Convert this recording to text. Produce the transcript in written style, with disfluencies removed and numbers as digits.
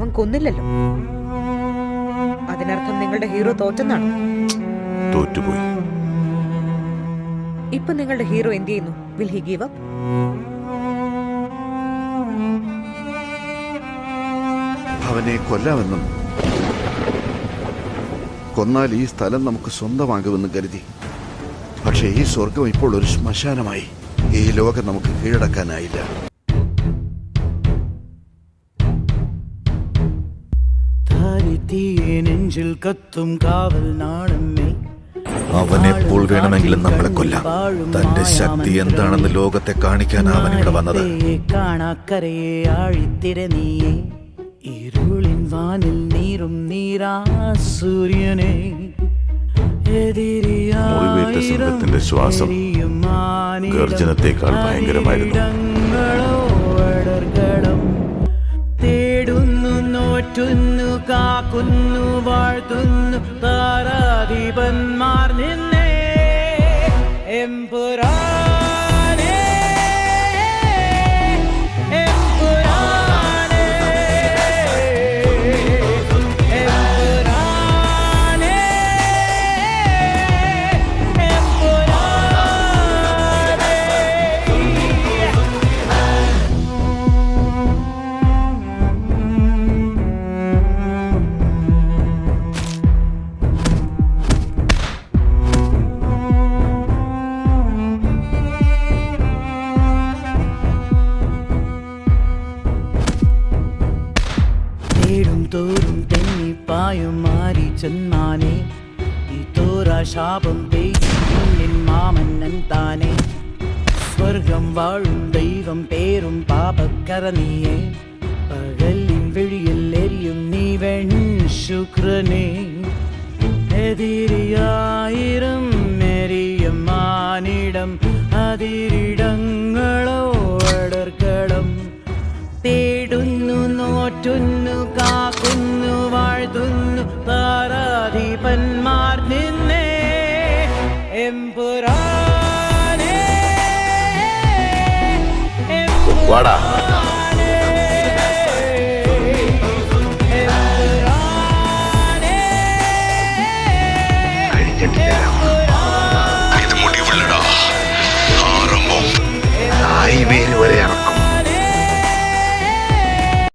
അവൻ കൊന്നില്ലല്ലോ. അതിനർത്ഥം നിങ്ങളുടെ ഹീറോ തോറ്റെന്നാണോ? തോറ്റുപോയി. ഇപ്പൊ നിങ്ങളുടെ ഹീറോ എന്ത് ചെയ്യുന്നു? Will he give up? അവനെ കൊല്ലാമെന്നും കൊന്നാൽ ഈ സ്ഥലം നമുക്ക് സ്വന്തമാകുമെന്ന് കരുതി. പക്ഷേ ഈ സ്വർഗം ഇപ്പോൾ ഒരു ശ്മശാനമായി. ഈ ലോകം നമുക്ക് കീഴടക്കാനായില്ല. അവനെപ്പോൾ വേണമെങ്കിലും നമ്മളെ കൊല്ലാം. തന്റെ ശക്തി എന്താണെന്ന് ലോകത്തെ കാണിക്കാൻ അവൻ ഇവിടെ വന്നത്. കാണാക്കരയെ ആഴിത്തിര നീയെ, ഇരുളിൻ വാനിൽ നീരും നീരാ സൂര്യനെ, മുറിവേറ്റ സിംഹത്തിന്റെ ശ്വാസം ഗർജനത്തെക്കാൾ ഭയങ്കരമായിരുന്നു. തേടുന്നു, നോറ്റുന്നു, കാക്കുന്നു, വാഴ്ത്തുന്നു താരാധിപന്മാർ നിന്നെ എംപുരാ. തോറും തെന്നിപ്പായും മാറി ചെന്നാനേ, ഈ തോരാ ശാപം പെയ്തിൻ മാമന്നൻ താനേ. സ്വർഗം വാഴും ദൈവം പേരും പാപക്കര നീയേ, പകലിൻ വിഴിയിൽ എരിയും നീ വെൺ ശുക്രനേ. എതിരിയായിരം എരിയും മാനിടം, അതിരിടങ്ങളോ അടർക്കളം. തേടുന്നു, നോറ്റുന്നു, കാക്കുന്നു, വാഴ്ത്തുന്നു താരാധിപന്മാർ നിന്നെ എംപുരാനേ. വാടാ.